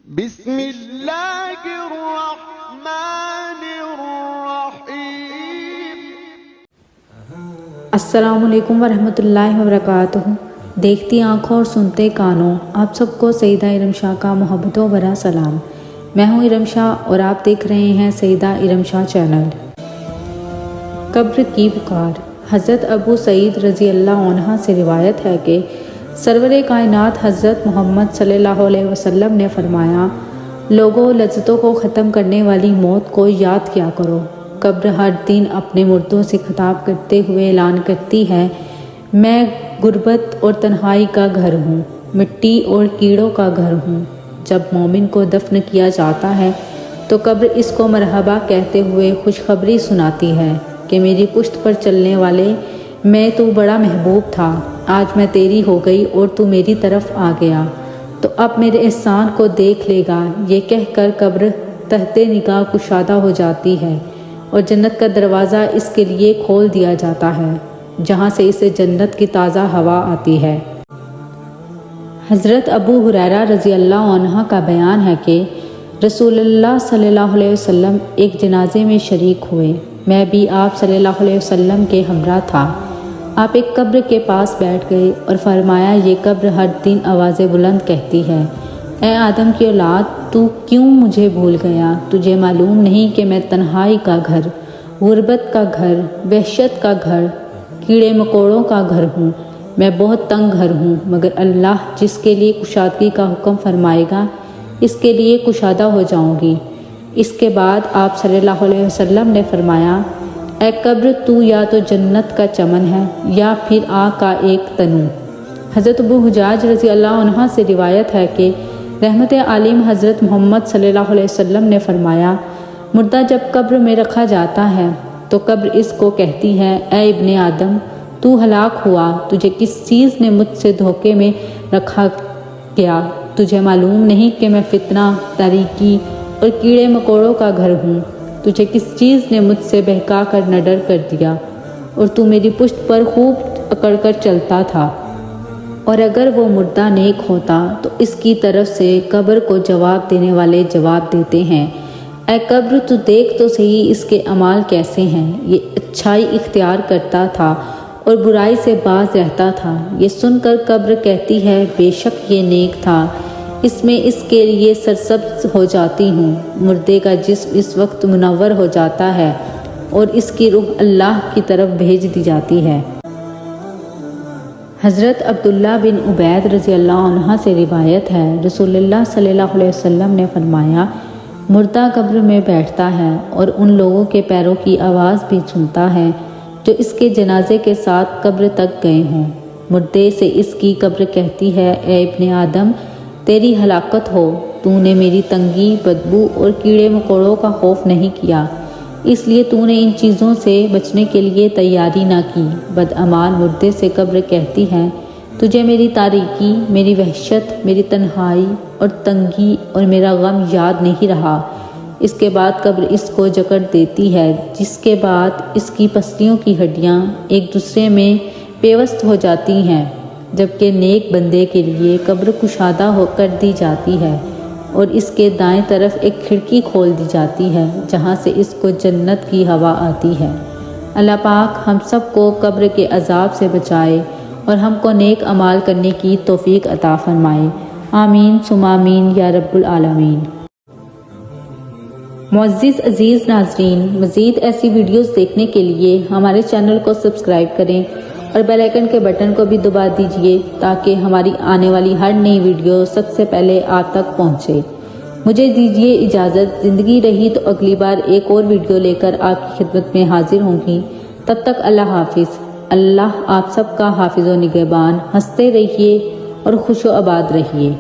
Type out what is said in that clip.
بسم اللہ الرحمن الرحیم۔ السلام علیکم ورحمۃ اللہ وبرکاتہ۔ دیکھتی آنکھوں اور سنتے کانوں، آپ سب کو سیدہ ارم شاہ کا محبت و بھرا سلام۔ میں ہوں ارم شاہ اور آپ دیکھ رہے ہیں سیدہ ارم شاہ چینل۔ قبر کی پکار۔ حضرت ابو سعید رضی اللہ عنہ سے روایت ہے کہ سرور کائنات حضرت محمد صلی اللہ علیہ وسلم نے فرمایا، لوگوں لذتوں کو ختم کرنے والی موت کو یاد کیا کرو۔ قبر ہر دن اپنے مردوں سے خطاب کرتے ہوئے اعلان کرتی ہے، میں غربت اور تنہائی کا گھر ہوں، مٹی اور کیڑوں کا گھر ہوں۔ جب مومن کو دفن کیا جاتا ہے تو قبر اس کو مرحبا کہتے ہوئے خوشخبری سناتی ہے کہ میری پشت پر چلنے والے، میں تو بڑا محبوب تھا، آج میں تیری ہو گئی اور تو میری طرف آ گیا، تو اب میرے احسان کو دیکھ لے گا۔ یہ کہہ کر قبر تحت نگاہ کشادہ ہو جاتی ہے اور جنت کا دروازہ اس کے لیے کھول دیا جاتا ہے، جہاں سے اسے جنت کی تازہ ہوا آتی ہے۔ حضرت ابو ہریرہ رضی اللہ عنہ کا بیان ہے کہ رسول اللہ صلی اللہ علیہ وسلم ایک جنازے میں شریک ہوئے، میں بھی آپ صلی اللہ علیہ وسلم کے ہمراہ تھا۔ آپ ایک قبر کے پاس بیٹھ گئے اور فرمایا، یہ قبر ہر دن آوازیں بلند کہتی ہے، اے آدم کی اولاد، تو کیوں مجھے بھول گیا؟ تجھے معلوم نہیں کہ میں تنہائی کا گھر، غربت کا گھر، وحشت کا گھر، کیڑے مکوڑوں کا گھر ہوں، میں بہت تنگ گھر ہوں، مگر اللہ جس کے لیے کشادگی کا حکم فرمائے گا اس کے لیے کشادہ ہو جاؤں گی۔ اس کے بعد آپ صلی اللہ علیہ وسلم نے فرمایا، اے قبر، تو یا تو جنت کا چمن ہے یا پھر آگ کا ایک تنور۔ حضرت ابو حجاج رضی اللہ عنہ سے روایت ہے کہ رحمت عالم حضرت محمد صلی اللہ علیہ وسلم نے فرمایا، مردہ جب قبر میں رکھا جاتا ہے تو قبر اس کو کہتی ہے، اے ابن آدم، تو ہلاک ہوا، تجھے کس چیز نے مجھ سے دھوکے میں رکھا گیا؟ تجھے معلوم نہیں کہ میں فتنہ، تاریکی اور کیڑے مکوڑوں کا گھر ہوں؟ تجھے کس چیز نے مجھ سے بہکا کر نڈر کر دیا اور تو میری پشت پر خوب اکڑ کر چلتا تھا؟ اور اگر وہ مردہ نیک ہوتا تو اس کی طرف سے قبر کو جواب دینے والے جواب دیتے ہیں، اے قبر، تو دیکھ تو صحیح اس کے اعمال کیسے ہیں، یہ اچھائی اختیار کرتا تھا اور برائی سے باز رہتا تھا۔ یہ سن کر قبر کہتی ہے، بے شک یہ نیک تھا، اس میں اس کے لیے سرسبز ہو جاتی ہوں۔ مردے کا جسم اس وقت منور ہو جاتا ہے اور اس کی روح اللہ کی طرف بھیج دی جاتی ہے۔ حضرت عبداللہ بن عبید رضی اللہ عنہ سے روایت ہے، رسول اللہ صلی اللہ علیہ وسلم نے فرمایا، مردہ قبر میں بیٹھتا ہے اور ان لوگوں کے پیروں کی آواز بھی سنتا ہے جو اس کے جنازے کے ساتھ قبر تک گئے ہوں۔ مردے سے اس کی قبر کہتی ہے، اے ابن آدم، تیری ہلاکت ہو، تو نے میری تنگی، بدبو اور کیڑے مکوڑوں کا خوف نہیں کیا، اس لیے تو نے ان چیزوں سے بچنے کے لیے تیاری نہ کی۔ بدعمال مردے سے قبر کہتی ہے، تجھے میری تاریکی، میری وحشت، میری تنہائی اور تنگی اور میرا غم یاد نہیں رہا۔ اس کے بعد قبر اس کو جکڑ دیتی ہے، جس کے بعد اس کی پسلیوں کی ہڈیاں ایک دوسرے میں پیوست ہو جاتی ہیں، جبکہ نیک بندے کے لیے قبر کشادہ ہو کر دی جاتی ہے اور اس کے دائیں طرف ایک کھڑکی کھول دی جاتی ہے جہاں سے اس کو جنت کی ہوا آتی ہے۔ اللہ پاک ہم سب کو قبر کے عذاب سے بچائے اور ہم کو نیک اعمال کرنے کی توفیق عطا فرمائے، آمین ثم آمین یا رب العالمین۔ معزز عزیز ناظرین، مزید ایسی ویڈیوز دیکھنے کے لیے ہمارے چینل کو سبسکرائب کریں اور بیل آئیکن کے بٹن کو بھی دبا دیجیے تاکہ ہماری آنے والی ہر نئی ویڈیو سب سے پہلے آپ تک پہنچے۔ مجھے دیجیے اجازت، زندگی رہی تو اگلی بار ایک اور ویڈیو لے کر آپ کی خدمت میں حاضر ہوں گی۔ تب تک اللہ حافظ۔ اللہ آپ سب کا حافظ و نگہبان، ہنستے رہیے اور خوش و آباد رہیے۔